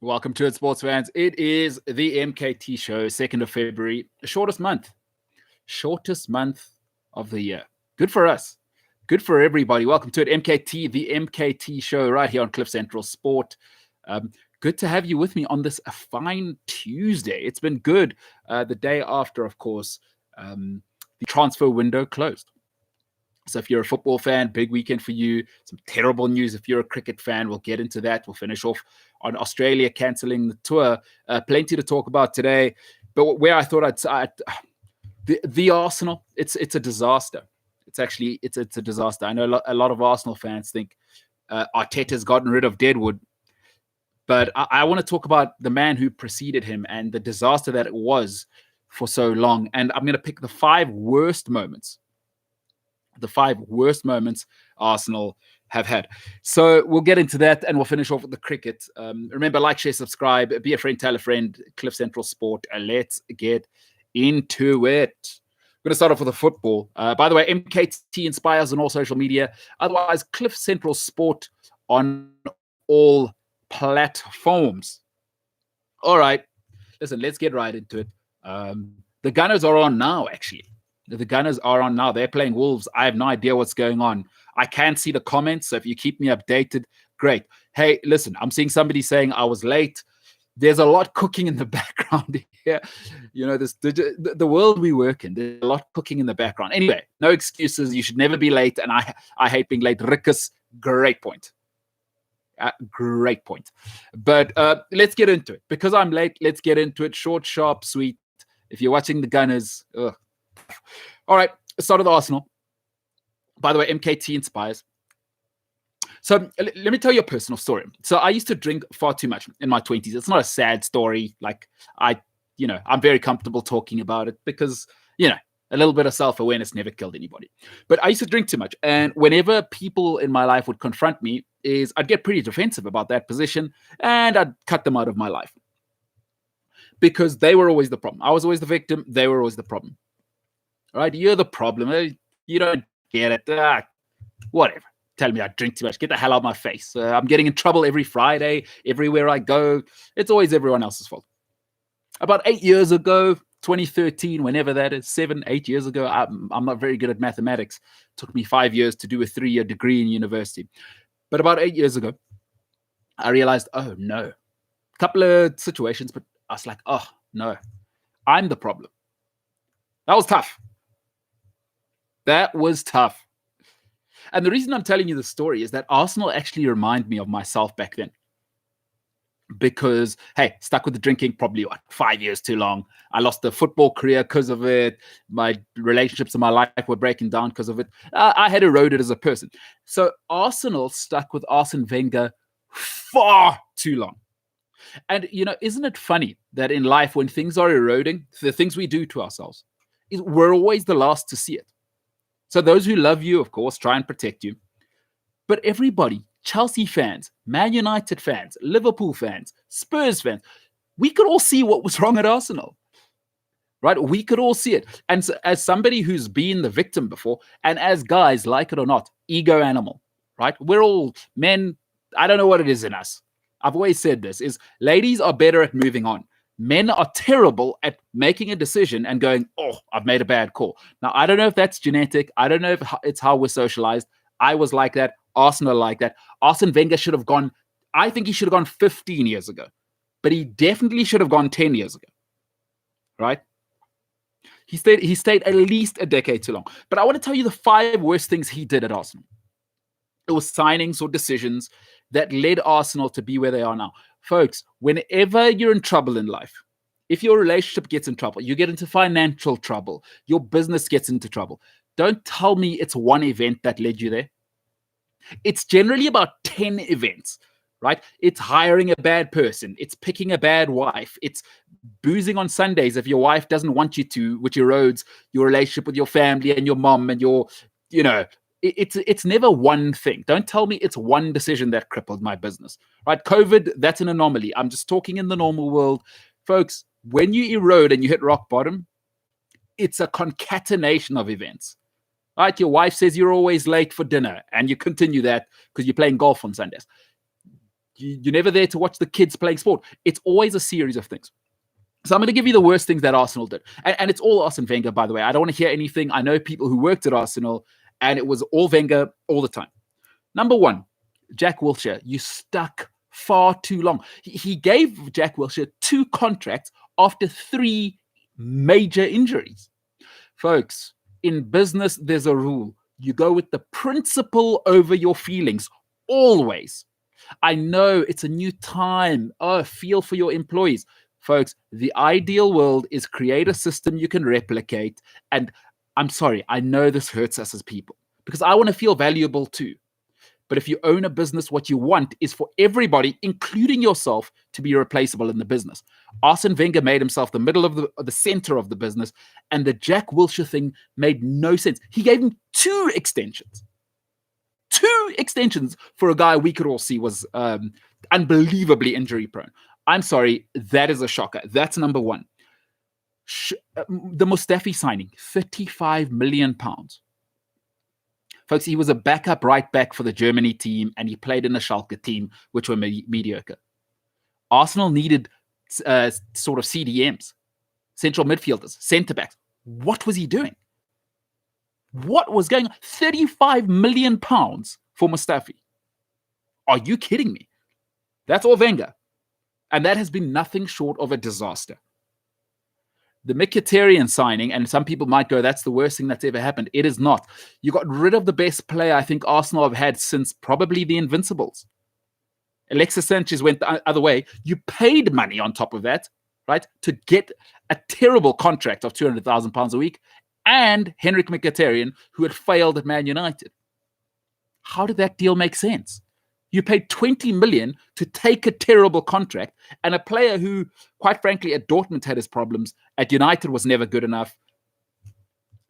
Welcome to it, sports fans. It is the MKT Show, 2nd of February, shortest month of the year. Good for us. Good for everybody. Welcome to it, MKT, the MKT Show, right here on Cliff Central Sport. Good to have you with me on this fine Tuesday. It's been good. The day after, of course, the transfer window closed. So if you're a football fan, big weekend for you. Some terrible news if you're a cricket fan. We'll get into that. We'll finish off on Australia cancelling the tour. Plenty to talk about today. But where I thought the Arsenal, it's a disaster. It's a disaster. I know a lot of Arsenal fans think Arteta's gotten rid of Deadwood. But I want to talk about the man who preceded him and the disaster that it was for so long. And I'm going to pick the 5 worst moments Arsenal have had. So we'll get into that and we'll finish off with the cricket. Remember, like, share, subscribe, be a friend, tell a friend, Cliff Central Sport. Let's get into it. We're going to start off with the football. By the way, MKT inspires on all social media. Otherwise, Cliff Central Sport on all platforms. All right. Listen, let's get right into it. The Gunners are on now, actually. The Gunners are on now. They're playing Wolves. I have no idea what's going on. I can't see the comments, so if you keep me updated, great. Hey, listen, I'm seeing somebody saying I was late. There's a lot cooking in the background here. You know, the world we work in, there's a lot cooking in the background. Anyway, no excuses. You should never be late, and I hate being late. Rikus, great point. Great point. But let's get into it. Because I'm late, let's get into it. Short, sharp, sweet. If you're watching the Gunners, all right, start with Arsenal. By the way, MKT inspires. So let me tell you a personal story. So I used to drink far too much in my 20s. It's not a sad story. Like I'm very comfortable talking about it because, a little bit of self-awareness never killed anybody. But I used to drink too much. And whenever people in my life would confront me, I'd get pretty defensive about that position and I'd cut them out of my life. Because they were always the problem. I was always the victim. They were always the problem. All right, you're the problem. You don't get it. Whatever. Tell me I drink too much. Get the hell out of my face. I'm getting in trouble every Friday, everywhere I go. It's always everyone else's fault. About 8 years ago, 2013, whenever that is, 7, 8 years ago, I'm not very good at mathematics. It took me 5 years to do a 3-year degree in university. But about 8 years ago, I realized, oh, no. A couple of situations, but I was like, oh, no. I'm the problem. That was tough. And the reason I'm telling you the story is that Arsenal actually remind me of myself back then. Because, hey, stuck with the drinking probably 5 years too long. I lost the football career because of it. My relationships in my life were breaking down because of it. I had eroded as a person. So Arsenal stuck with Arsene Wenger far too long. And, isn't it funny that in life, when things are eroding, the things we do to ourselves, we're always the last to see it. So those who love you, of course, try and protect you. But everybody, Chelsea fans, Man United fans, Liverpool fans, Spurs fans, we could all see what was wrong at Arsenal, right? We could all see it. And so, as somebody who's been the victim before, and as guys, like it or not, ego animal, right? We're all men. I don't know what it is in us. I've always said this, is ladies are better at moving on. Men are terrible at making a decision and going, oh, I've made a bad call. Now, I don't know if that's genetic. I don't know if it's how we're socialized. I was like that. Arsenal like that. Arsene Wenger should have gone, I think he should have gone 15 years ago. But he definitely should have gone 10 years ago. Right? He stayed at least a decade too long. But I want to tell you the 5 worst things he did at Arsenal. It was signings or decisions that led Arsenal to be where they are now. Folks, whenever you're in trouble in life, if your relationship gets in trouble, you get into financial trouble, your business gets into trouble, don't tell me it's one event that led you there. It's generally about 10 events, right? It's hiring a bad person. It's picking a bad wife. It's boozing on Sundays if your wife doesn't want you to, which erodes your relationship with your family and your mom and your, it's never one thing. Don't tell me it's one decision that crippled my business, right? COVID, that's an anomaly. I'm just talking in the normal world. Folks, when you erode and you hit rock bottom, it's a concatenation of events, right? Your wife says you're always late for dinner and you continue that because you're playing golf on Sundays. You're never there to watch the kids playing sport. It's always a series of things. So I'm going to give you the worst things that Arsenal did. And it's all Arsene Wenger, by the way. I don't want to hear anything. I know people who worked at Arsenal, and it was all Wenger all the time. Number one, Jack Wilshere, you stuck far too long. He gave Jack Wilshere 2 contracts after 3 major injuries. Folks, in business, there's a rule. You go with the principle over your feelings, always. I know it's a new time. Oh, feel for your employees. Folks, the ideal world is create a system you can replicate. And I'm sorry, I know this hurts us as people because I want to feel valuable too. But if you own a business, what you want is for everybody, including yourself, to be replaceable in the business. Arsene Wenger made himself the middle of the center of the business, and the Jack Wilshere thing made no sense. He gave him 2 extensions. 2 extensions for a guy we could all see was unbelievably injury prone. I'm sorry, that is a shocker. That's number one. The Mustafi signing, £35 million. Folks, he was a backup right back for the Germany team, and he played in the Schalke team, which were mediocre. Arsenal needed sort of CDMs, central midfielders, centre-backs. What was he doing? What was going on? £35 million for Mustafi. Are you kidding me? That's all Wenger. And that has been nothing short of a disaster. The Mkhitaryan signing, and some people might go, that's the worst thing that's ever happened. It is not. You got rid of the best player I think Arsenal have had since probably the Invincibles. Alexis Sanchez went the other way. You paid money on top of that, right, to get a terrible contract of £200,000 a week, and Henrik Mkhitaryan, who had failed at Man United. How did that deal make sense? You paid 20 million to take a terrible contract, and a player who, quite frankly, at Dortmund had his problems, at United was never good enough.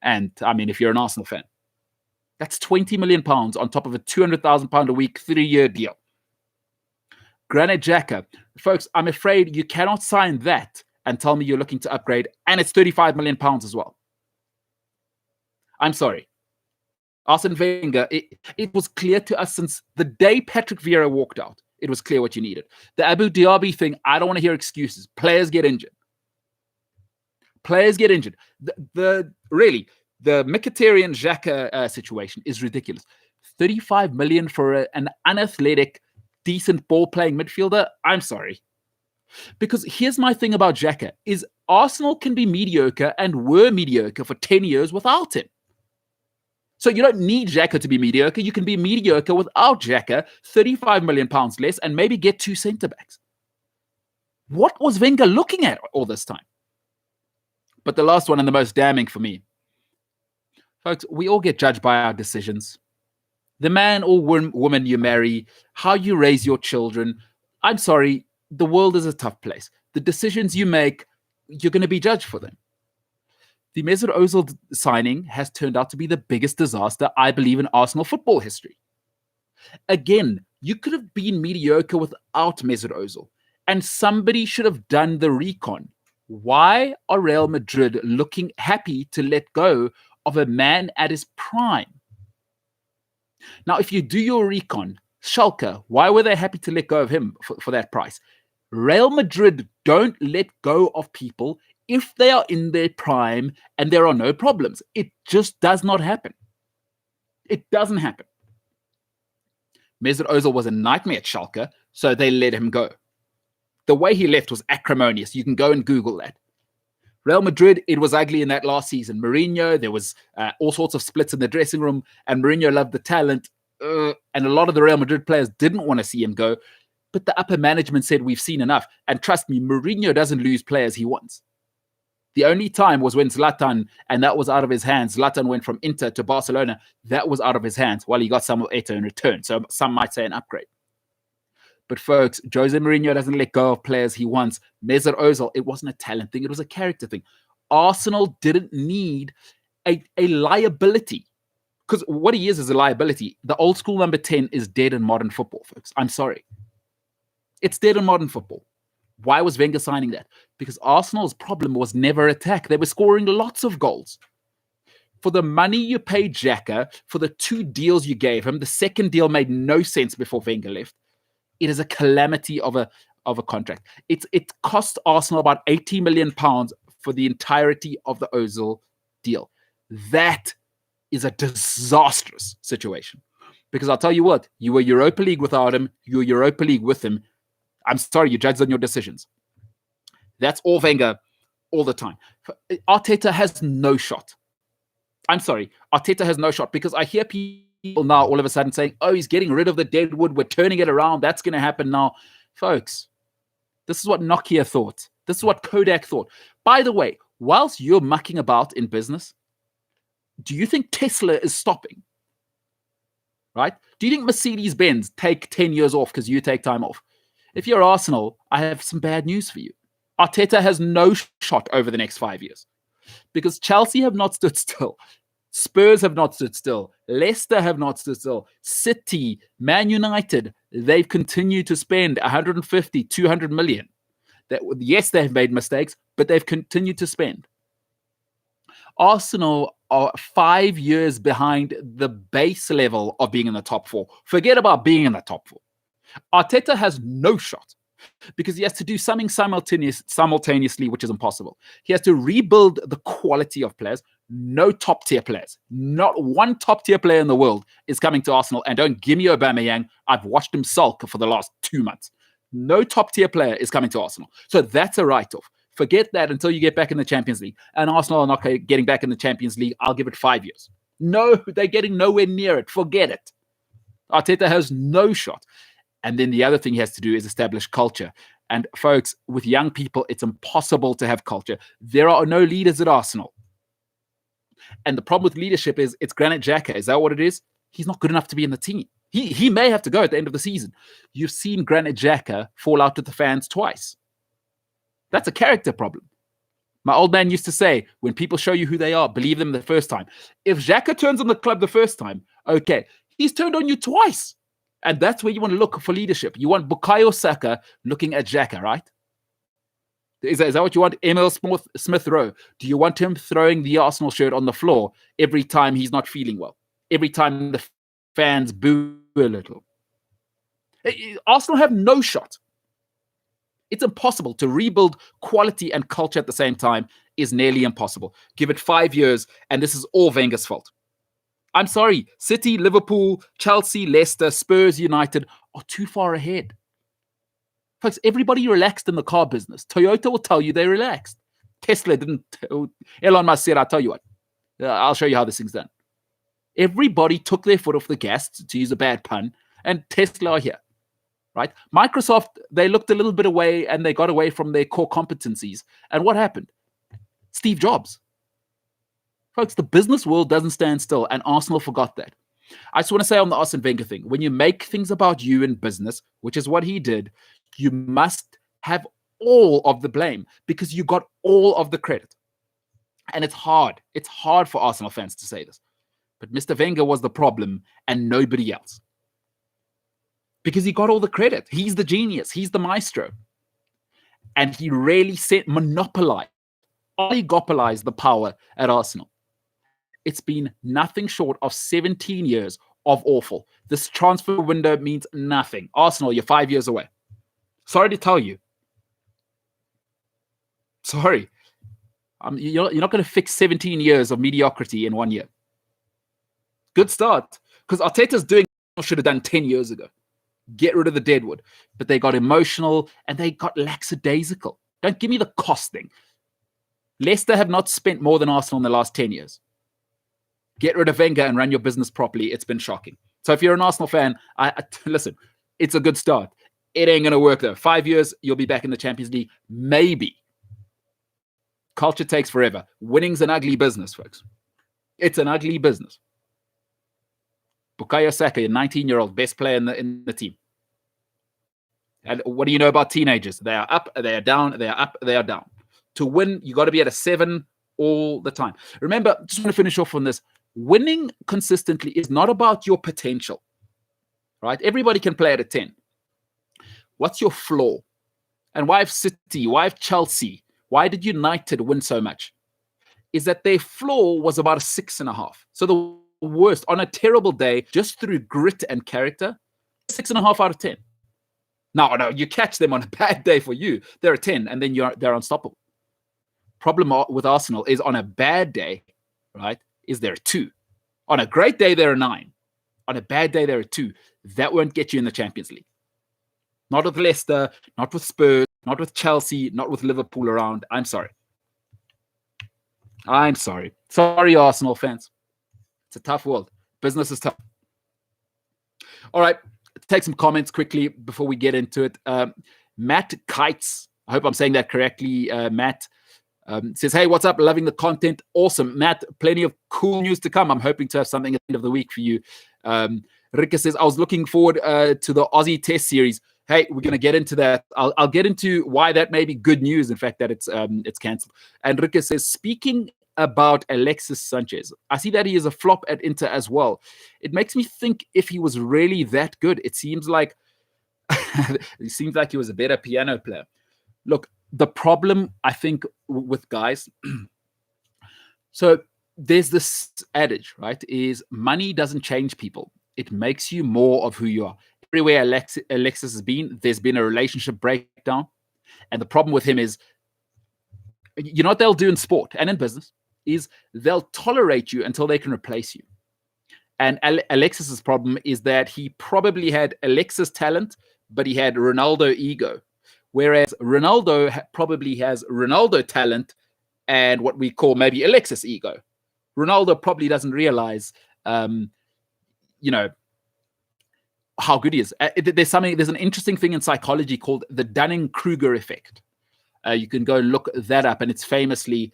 And I mean, if you're an Arsenal fan, that's 20 million pounds on top of a 200,000 pound a week, 3-year deal. Granit Xhaka, folks, I'm afraid you cannot sign that and tell me you're looking to upgrade, and it's 35 million pounds as well. I'm sorry. Arsene Wenger, it was clear to us since the day Patrick Vieira walked out. It was clear what you needed. The Abu Dhabi thing, I don't want to hear excuses. Players get injured. Players get injured. The Mkhitaryan Xhaka situation is ridiculous. 35 million for an unathletic, decent ball-playing midfielder? I'm sorry. Because here's my thing about Xhaka, is Arsenal can be mediocre and were mediocre for 10 years without him. So you don't need Xhaka to be mediocre. You can be mediocre without Xhaka, 35 million pounds less, and maybe get 2 centre-backs. What was Wenger looking at all this time? But the last one and the most damning for me. Folks, we all get judged by our decisions. The man or woman you marry, how you raise your children. I'm sorry, the world is a tough place. The decisions you make, you're going to be judged for them. The Mesut Ozil signing has turned out to be the biggest disaster, I believe, in Arsenal football history. Again, you could have been mediocre without Mesut Ozil, and somebody should have done the recon. Why are Real Madrid looking happy to let go of a man at his prime? Now, if you do your recon, Schalke, why were they happy to let go of him for that price? Real Madrid don't let go of people if they are in their prime and there are no problems. It just does not happen. It doesn't happen. Mesut Ozil was a nightmare at Schalke, so they let him go. The way he left was acrimonious. You can go and Google that. Real Madrid, it was ugly in that last season. Mourinho, there was all sorts of splits in the dressing room, and Mourinho loved the talent, and a lot of the Real Madrid players didn't want to see him go, but the upper management said, we've seen enough. And trust me, Mourinho doesn't lose players he wants. The only time was when Zlatan, and that was out of his hands. Zlatan went from Inter to Barcelona. That was out of his hands while he got Samuel Eto'o in return. So some might say an upgrade. But folks, Jose Mourinho doesn't let go of players he wants. Mesut Ozil, it wasn't a talent thing. It was a character thing. Arsenal didn't need a liability. Because what he is a liability. The old school number 10 is dead in modern football, folks. I'm sorry. It's dead in modern football. Why was Wenger signing that? Because Arsenal's problem was never attack. They were scoring lots of goals. For the money you paid Xhaka, for the 2 deals you gave him, the second deal made no sense before Wenger left. It is a calamity of a contract. It cost Arsenal about 80 million pounds for the entirety of the Ozil deal. That is a disastrous situation. Because I'll tell you what, you were Europa League without him, you were Europa League with him. I'm sorry, you judged on your decisions. That's all Wenger all the time. Arteta has no shot. I'm sorry, Arteta has no shot, because I hear people now all of a sudden saying, oh, he's getting rid of the deadwood, we're turning it around, that's going to happen now. Folks, this is what Nokia thought. This is what Kodak thought. By the way, whilst you're mucking about in business, do you think Tesla is stopping? Right? Do you think Mercedes-Benz take 10 years off because you take time off? If you're Arsenal, I have some bad news for you. Arteta has no shot over the next 5 years, because Chelsea have not stood still. Spurs have not stood still. Leicester have not stood still. City, Man United, they've continued to spend 150, 200 million. Yes, they've made mistakes, but they've continued to spend. Arsenal are 5 years behind the base level of being in the top four. Forget about being in the top four. Arteta has no shot, because he has to do something simultaneously, which is impossible. He has to rebuild the quality of players. No top-tier players. Not one top-tier player in the world is coming to Arsenal. And don't give me Aubameyang. I've watched him sulk for the last 2 months. No top-tier player is coming to Arsenal. So that's a write-off. Forget that until you get back in the Champions League. And Arsenal are not getting back in the Champions League. I'll give it 5 years. No, they're getting nowhere near it. Forget it. Arteta has no shot. And then the other thing he has to do is establish culture. And folks, with young people, it's impossible to have culture. There are no leaders at Arsenal. And the problem with leadership is it's Granit Xhaka. Is that what it is? He's not good enough to be in the team. He may have to go at the end of the season. You've seen Granit Xhaka fall out with the fans twice. That's a character problem. My old man used to say, when people show you who they are, believe them the first time. If Xhaka turns on the club the first time, okay, he's turned on you twice. And that's where you want to look for leadership. You want Bukayo Saka looking at Xhaka, right? Is that what you want? Emil Smith Rowe. Do you want him throwing the Arsenal shirt on the floor every time he's not feeling well? Every time the fans boo a little? Arsenal have no shot. It's impossible to rebuild quality and culture at the same time. Is nearly impossible. Give it 5 years, and this is all Wenger's fault. I'm sorry. City, Liverpool, Chelsea, Leicester, Spurs, United are too far ahead. Folks, everybody relaxed in the car business. Toyota will tell you they relaxed. Tesla didn't. Elon Musk said, I'll tell you what. I'll show you how this thing's done. Everybody took their foot off the gas, to use a bad pun, and Tesla are here. Right? Microsoft, they looked a little bit away and they got away from their core competencies. And what happened? Steve Jobs. Folks, the business world doesn't stand still, and Arsenal forgot that. I just want to say on the Arsene Wenger thing, when you make things about you in business, which is what he did, you must have all of the blame, because you got all of the credit. And it's hard. It's hard for Arsenal fans to say this. But Mr. Wenger was the problem and nobody else. Because he got all the credit. He's the genius. He's the maestro. And he really monopolized, oligopolized the power at Arsenal. It's been nothing short of 17 years of awful. This transfer window means nothing. Arsenal, you're 5 years away. Sorry to tell you. Sorry. You're not going to fix 17 years of mediocrity in 1 year. Good start. Because Arteta's doing what he should have done 10 years ago. Get rid of the deadwood. But they got emotional and they got lackadaisical. Don't give me the cost thing. Leicester have not spent more than Arsenal in the last 10 years. Get rid of Wenger and run your business properly. It's been shocking. So if you're an Arsenal fan, listen, it's a good start. It ain't going to work though. 5 years, you'll be back in the Champions League. Maybe. Culture takes forever. Winning's an ugly business, folks. It's an ugly business. Bukayo Saka, a 19-year-old, best player in the team. And what do you know about teenagers? They are up, they are down, they are up, they are down. To win, you got to be at a 7 all the time. Remember, just want to finish off on this. Winning consistently is not about your potential, right? Everybody can play at a 10. What's your flaw? And why have City, why have Chelsea, why did United win so much? Is that their flaw was about a 6.5. So the worst, on a terrible day, just through grit and character, 6.5 out of 10. No, you catch them on a bad day for you. They're a 10, and then they're unstoppable. Problem with Arsenal is on a bad day, right, is they're a 2. On a great day, they're a 9. On a bad day, they're a 2. That won't get you in the Champions League. Not with Leicester, not with Spurs, not with Chelsea, not with Liverpool around. I'm sorry. Sorry, Arsenal fans. It's a tough world. Business is tough. All right, take some comments quickly before we get into it. Matt Kites, I hope I'm saying that correctly. Matt says, hey, what's up? Loving the content. Awesome. Matt, plenty of cool news to come. I'm hoping to have something at the end of the week for you. Rika says, I was looking forward to the Aussie Test series. Hey, we're going to get into that. I'll get into why that may be good news, in fact, that it's cancelled. And Rika says, speaking about Alexis Sanchez, I see that he is a flop at Inter as well. It makes me think if he was really that good. It seems like he was a better piano player. Look, the problem, I think, with guys, so there's this adage, right, is money doesn't change people. It makes you more of who you are. Everywhere Alexis has been, there's been a relationship breakdown. And the problem with him is, you know what they'll do in sport and in business, is they'll tolerate you until they can replace you. And Alexis's problem is that he probably had Alexis talent, but he had Ronaldo ego. Whereas Ronaldo probably has Ronaldo talent and what we call maybe Alexis ego. Ronaldo probably doesn't realize, how good he is. There's an interesting thing in psychology called the Dunning-Kruger effect. You can go and look that up, and it's famously,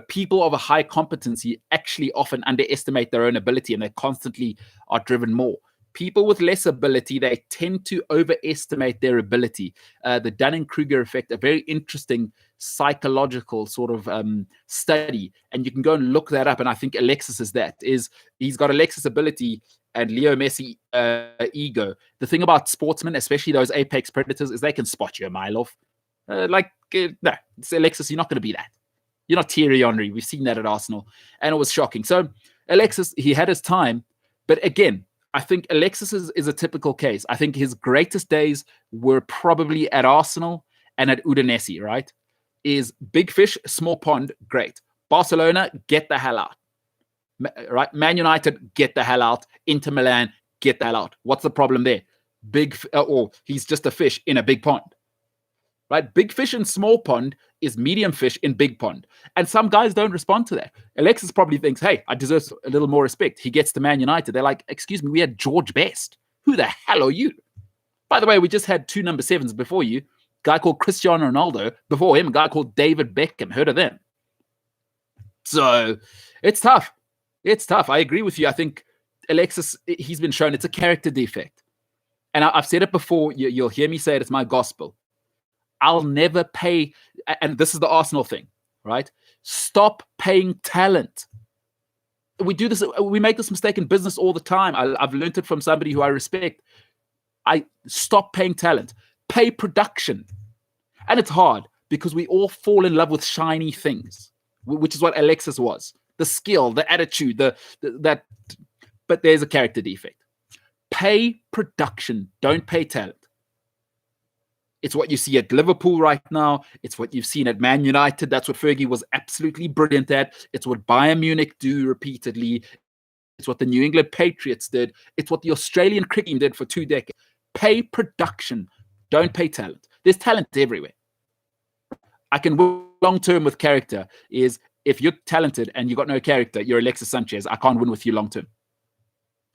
people of a high competency actually often underestimate their own ability, and they constantly are driven more. People with less ability, they tend to overestimate their ability. The Dunning-Kruger effect, a very interesting psychological sort of study, and you can go and look that up. And I think Alexis is that. He's got Alexis ability and Leo Messi ego. The thing about sportsmen, especially those apex predators, is they can spot you a mile off. No, it's Alexis, you're not going to be that. You're not Thierry Henry. We've seen that at Arsenal, and it was shocking. So Alexis, he had his time, but again, I think Alexis is a typical case. I think his greatest days were probably at Arsenal and at Udinese, right? Is big fish, small pond, great. Barcelona, get the hell out. Right? Man United, get the hell out. Inter Milan, get the hell out. What's the problem there? He's just a fish in a big pond. Right? Big fish in small pond is medium fish in big pond. And some guys don't respond to that. Alexis probably thinks, hey, I deserve a little more respect. He gets to Man United. They're like, excuse me, we had George Best. Who the hell are you? By the way, we just had 2 number 7s before you. A guy called Cristiano Ronaldo. Before him, a guy called David Beckham. Heard of them? So it's tough. It's tough. I agree with you. I think Alexis, he's been shown it's a character defect. And I've said it before. You'll hear me say it. It's my gospel. I'll never pay, and this is the Arsenal thing, right? Stop paying talent. We do this, we make this mistake in business all the time. I've learned it from somebody who I respect. I stop paying talent, pay production. And it's hard because we all fall in love with shiny things, which is what Alexis was. The skill, the attitude, but there's a character defect. Pay production, don't pay talent. It's what you see at Liverpool right now. It's what you've seen at Man United. That's what Fergie was absolutely brilliant at. It's what Bayern Munich do repeatedly. It's what the New England Patriots did. It's what the Australian cricket team did for 2 decades. Pay production. Don't pay talent. There's talent everywhere. I can win long-term with character is if you're talented and you got no character, you're Alexis Sanchez. I can't win with you long-term.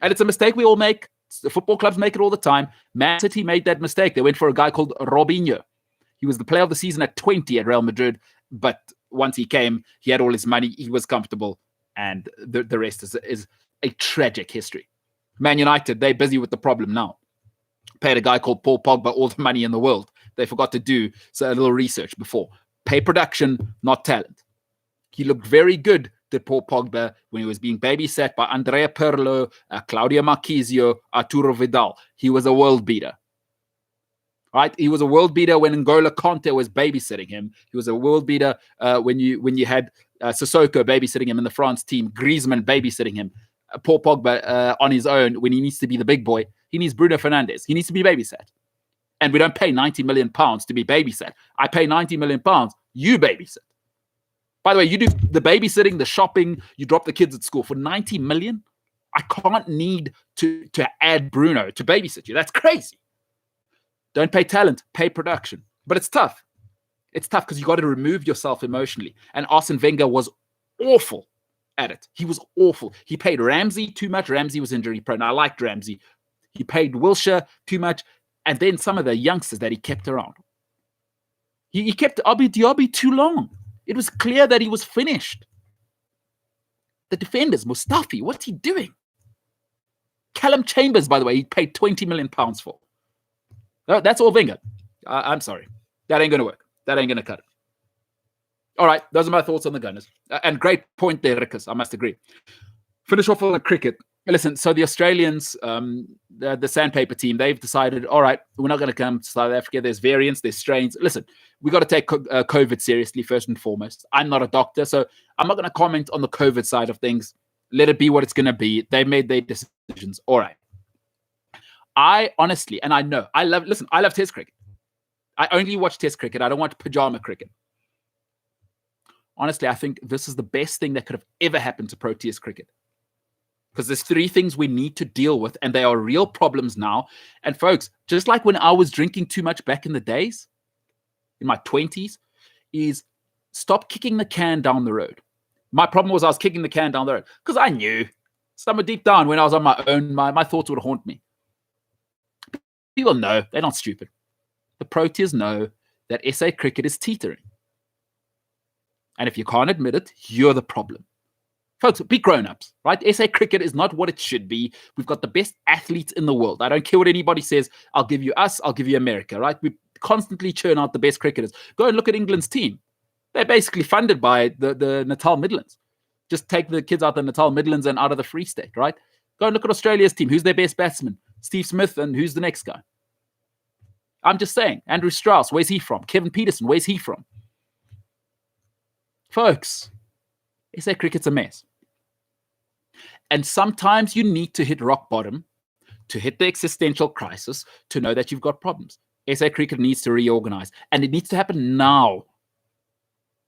And it's a mistake we all make. The football clubs make it all the time. Man City made that mistake. They went for a guy called Robinho. He was the player of the season at 20 at Real Madrid, but once he came, he had all his money, he was comfortable, and the rest is a tragic history. Man United, they're busy with the problem now. Paid a guy called Paul Pogba all the money in the world. They forgot to do a little research before. Pay production, not talent. He looked very good, did Paul Pogba, when he was being babysat by Andrea Pirlo, Claudio Marchisio, Arturo Vidal. He was a world beater. Right? He was a world beater when N'Golo Kante was babysitting him. He was a world beater when you had Sissoko babysitting him in the France team, Griezmann babysitting him. Paul Pogba on his own, when he needs to be the big boy, he needs Bruno Fernandes. He needs to be babysat. And we don't pay 90 million pounds to be babysat. I pay 90 million pounds, you babysit. By the way, you do the babysitting, the shopping, you drop the kids at school for 90 million. I can't need to add Bruno to babysit you. That's crazy. Don't pay talent, pay production. But it's tough. It's tough because you got to remove yourself emotionally. And Arsene Wenger was awful at it. He was awful. He paid Ramsey too much. Ramsey was injury prone. I liked Ramsey. He paid Wilshere too much. And then some of the youngsters that he kept around. He kept Abu Diaby too long. It was clear that he was finished. The defenders, Mustafi, what's he doing? Callum Chambers, by the way, he paid 20 million pounds for. That's all Wenger. I'm sorry. That ain't going to work. That ain't going to cut it. All right, those are my thoughts on the Gunners. And great point there, Rickers, I must agree. Finish off on the cricket. Listen, so the Australians, the sandpaper team, they've decided, all right, we're not going to come to South Africa. There's variants, there's strains. Listen, we got to take COVID seriously first and foremost. I'm not a doctor, so I'm not going to comment on the COVID side of things. Let it be what it's going to be. They made their decisions. All right. I honestly, and I know, I love Test cricket. I only watch Test cricket. I don't watch pajama cricket. Honestly, I think this is the best thing that could have ever happened to Proteas cricket. Because there's three things we need to deal with, and they are real problems now. And folks, just like when I was drinking too much back in the days, in my 20s, is stop kicking the can down the road. My problem was I was kicking the can down the road because I knew somewhere deep down when I was on my own, my thoughts would haunt me. People know, they're not stupid. The Proteas know that SA cricket is teetering. And if you can't admit it, you're the problem. Folks, be grown-ups, right? SA cricket is not what it should be. We've got the best athletes in the world. I don't care what anybody says. I'll give you us. I'll give you America, right? We constantly churn out the best cricketers. Go and look at England's team. They're basically funded by the Natal Midlands. Just take the kids out of the Natal Midlands and out of the Free State, right? Go and look at Australia's team. Who's their best batsman? Steve Smith, and who's the next guy? I'm just saying. Andrew Strauss, where's he from? Kevin Peterson, where's he from? Folks, SA cricket's a mess. And sometimes you need to hit rock bottom to hit the existential crisis to know that you've got problems. SA cricket needs to reorganize, and it needs to happen now.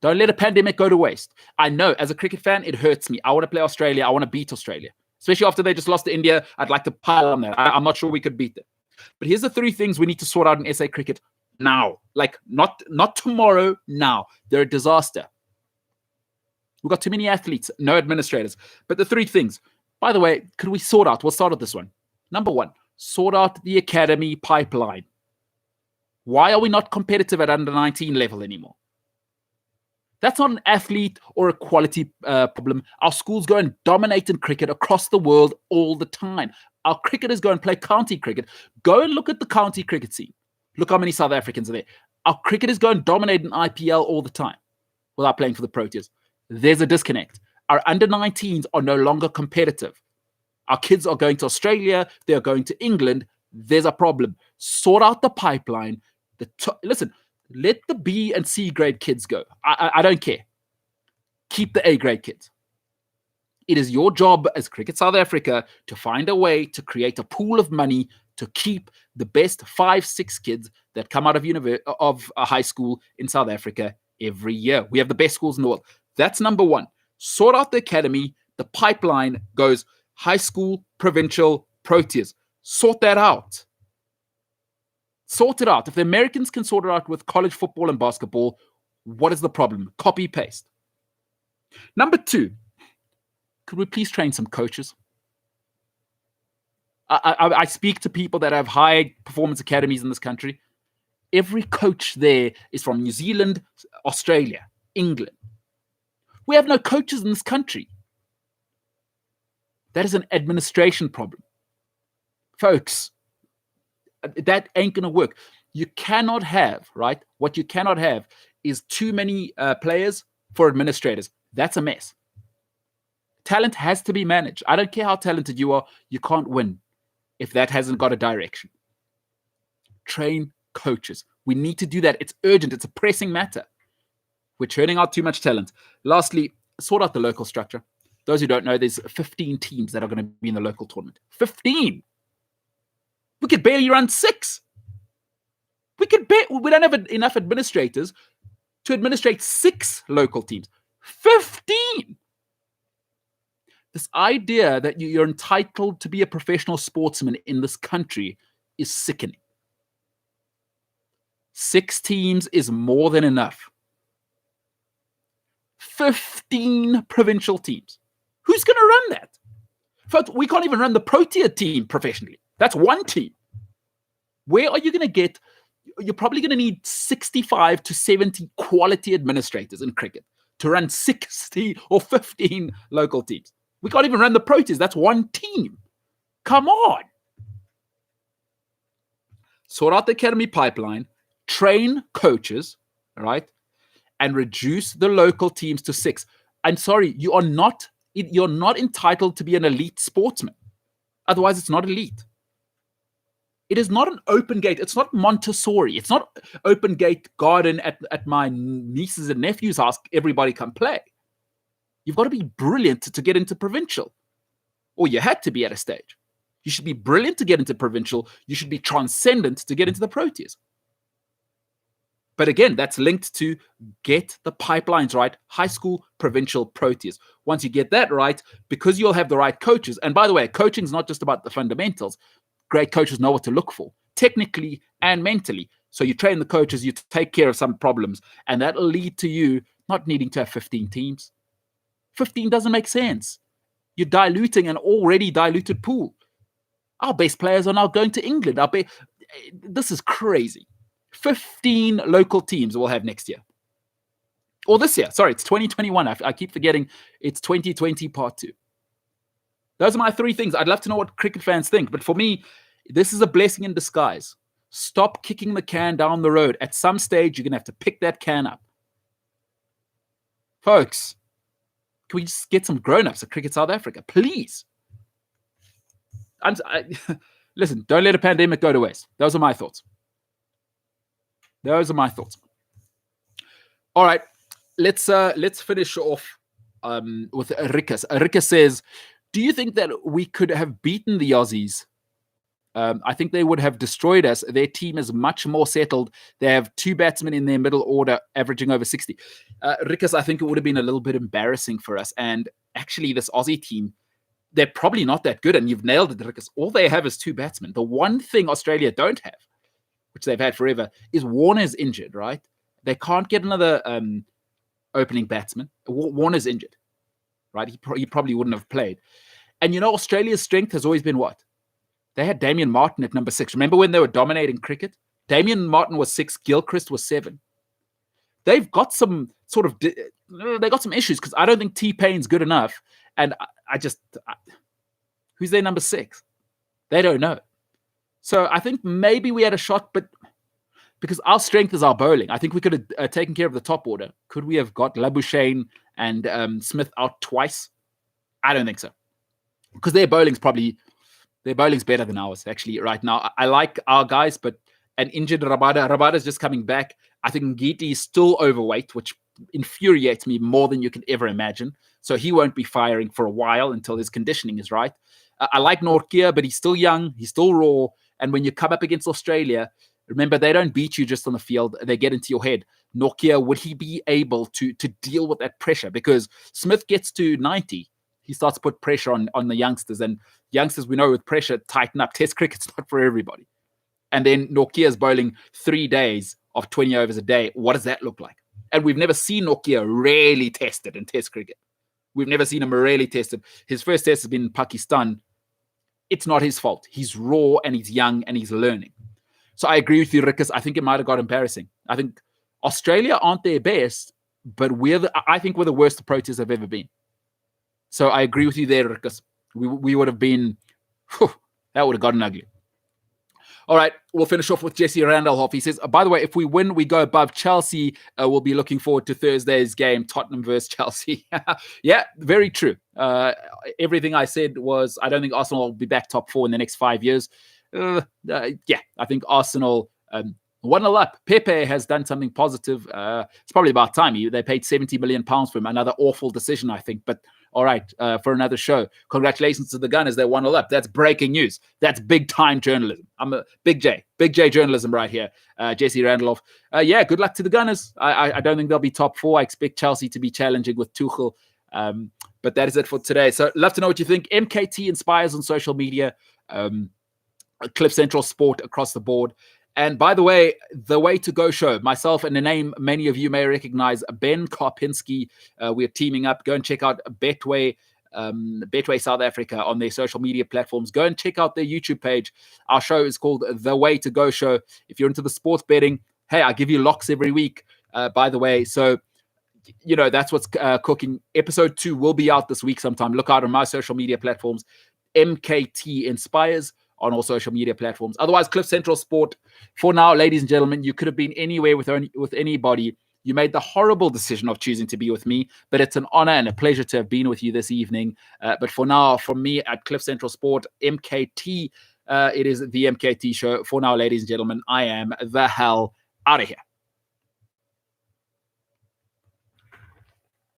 Don't let a pandemic go to waste. I know, as a cricket fan, it hurts me. I want to play Australia. I want to beat Australia. Especially after they just lost to India. I'd like to pile on that. I'm not sure we could beat them. But here's the three things we need to sort out in SA cricket now. Like, not tomorrow, now. They're a disaster. We've got too many athletes, no administrators. But the three things, by the way, could we sort out? We'll start with this one. Number one, sort out the academy pipeline. Why are we not competitive at under 19 level anymore? That's not an athlete or a quality problem. Our schools go and dominate in cricket across the world all the time. Our cricketers go and play county cricket. Go and look at the county cricket scene. Look how many South Africans are there. Our cricketers go and dominate in IPL all the time without playing for the Proteas. There's a disconnect. Our under-19s are no longer competitive. Our kids are going to Australia. They're going to England. There's a problem. Sort out the pipeline. Listen, let the B and C grade kids go. I don't care. Keep the A grade kids. It is your job as Cricket South Africa to find a way to create a pool of money to keep the best 5-6 kids that come out of a high school in South Africa every year. We have the best schools in the world. That's number one. Sort out the academy. The pipeline goes high school, provincial, Proteas. Sort that out. Sort it out. If the Americans can sort it out with college football and basketball, what is the problem? Copy, paste. Number two, could we please train some coaches? I speak to people that have high performance academies in this country. Every coach there is from New Zealand, Australia, England. We have no coaches in this country. That is an administration problem. Folks, that ain't going to work. You cannot have, right? What you cannot have is too many players for administrators. That's a mess. Talent has to be managed. I don't care how talented you are. You can't win if that hasn't got a direction. Train coaches. We need to do that. It's urgent. It's a pressing matter. We're churning out too much talent. Lastly, sort out the local structure. Those who don't know, there's 15 teams that are going to be in the local tournament. 15! We could barely run 6. We could bet we don't have enough administrators to administrate 6 local teams. 15. This idea that you're entitled to be a professional sportsman in this country is sickening. 6 teams is more than enough. 15 provincial teams. Who's going to run that? Folks, we can't even run the Protea team professionally. That's one team. Where are you going to get? You're probably going to need 65 to 70 quality administrators in cricket to run 60 or 15 local teams. We can't even run the Proteas. That's one team. Come on. Sort out the academy pipeline, train coaches, right, and reduce the local teams to 6. I'm sorry, you're not entitled to be an elite sportsman. Otherwise, it's not elite. It is not an open gate. It's not Montessori. It's not open gate garden at my nieces and nephews' house. Everybody can play. You've got to be brilliant to get into provincial. Or you had to be at a stage. You should be brilliant to get into provincial. You should be transcendent to get into the Proteas. But again, that's linked to get the pipelines right. High school, provincial, Proteas. Once you get that right, because you'll have the right coaches. And by the way, coaching is not just about the fundamentals. Great coaches know what to look for, technically and mentally. So you train the coaches, you take care of some problems, and that'll lead to you not needing to have 15 teams. 15 doesn't make sense. You're diluting an already diluted pool. Our best players are now going to England. This is crazy. 15 local teams we'll have next year. Or this year. Sorry, it's 2021. I keep forgetting it's 2020 part 2. Those are my 3 things. I'd love to know what cricket fans think. But for me, this is a blessing in disguise. Stop kicking the can down the road. At some stage, you're going to have to pick that can up. Folks, can we just get some grown-ups at Cricket South Africa? Please. Listen, don't let a pandemic go to waste. Those are my thoughts. All right, let's finish off with Rikus. Rikus says, do you think that we could have beaten the Aussies? I think they would have destroyed us. Their team is much more settled. They have 2 batsmen in their middle order, averaging over 60. Rikus, I think it would have been a little bit embarrassing for us. And actually, this Aussie team, they're probably not that good. And you've nailed it, Rikus. All they have is 2 batsmen. The one thing Australia don't have, which they've had forever, is Warner's injured, right? They can't get another opening batsman. Warner's injured, right? He probably wouldn't have played. And you know, Australia's strength has always been what? They had Damien Martin at number 6. Remember when they were dominating cricket? Damien Martin was 6, Gilchrist was 7. They've got some sort of, they got some issues because I don't think T-Payne's good enough. And who's their number 6? They don't know. So I think maybe we had a shot, but because our strength is our bowling, I think we could have taken care of the top order. Could we have got Labuschagne and Smith out twice? I don't think so. Because their bowling's better than ours, actually, right now. I like our guys, but an injured Rabada's just coming back. I think Ngiti is still overweight, which infuriates me more than you can ever imagine. So he won't be firing for a while until his conditioning is right. I like Nortje, but he's still young. He's still raw. And when you come up against Australia, remember, they don't beat you just on the field. They get into your head. Nortje, would he be able to deal with that pressure? Because Smith gets to 90. He starts to put pressure on the youngsters. And youngsters, we know with pressure, tighten up. Test cricket's not for everybody. And then Nortje is bowling 3 days of 20 overs a day. What does that look like? And we've never seen Nortje really tested in Test cricket. We've never seen him really tested. His first test has been in Pakistan. It's not his fault. He's raw and he's young and he's learning. So I agree with you, Rikus. I think it might have got embarrassing. I think Australia aren't their best, but I think we're the worst the Proteas have ever been. So I agree with you there, Rikus. We would have been, that would have gotten ugly. All right, we'll finish off with Jesse Randolph. He says, by the way, if we win, we go above Chelsea. We'll be looking forward to Thursday's game, Tottenham versus Chelsea. Yeah, very true. Everything I said was, I don't think Arsenal will be back top 4 in the next 5 years. Yeah, I think Arsenal 1-0 up. Pepe has done something positive. It's probably about time. They paid £70 million for him. Another awful decision, I think. But All right, for another show. Congratulations to the Gunners. They're 1-0 up. That's breaking news. That's big time journalism. I'm a big J journalism right here. Jesse Randolph. Yeah, good luck to the Gunners. I don't think they'll be top 4. I expect Chelsea to be challenging with Tuchel. But that is it for today. So love to know what you think. MKT Inspires on social media. Cliff Central Sport across the board. And by the way to go show, myself and a name many of you may recognize, Ben Karpinski. We're teaming up. Go and check out Betway South Africa on their social media platforms. Go and check out their YouTube page. Our show is called The Way to Go Show. If you're into the sports betting, hey, I give you locks every week, by the way. So, that's what's cooking. Episode 2 will be out this week sometime. Look out on my social media platforms. MKT Inspires on all social media platforms. Otherwise, Cliff Central Sport. For now, ladies and gentlemen, you could have been anywhere with anybody. You made the horrible decision of choosing to be with me, but it's an honor and a pleasure to have been with you this evening. But for now, from me at Cliff Central Sport, MKT, it is the MKT Show. For now, ladies and gentlemen, I am the hell out of here.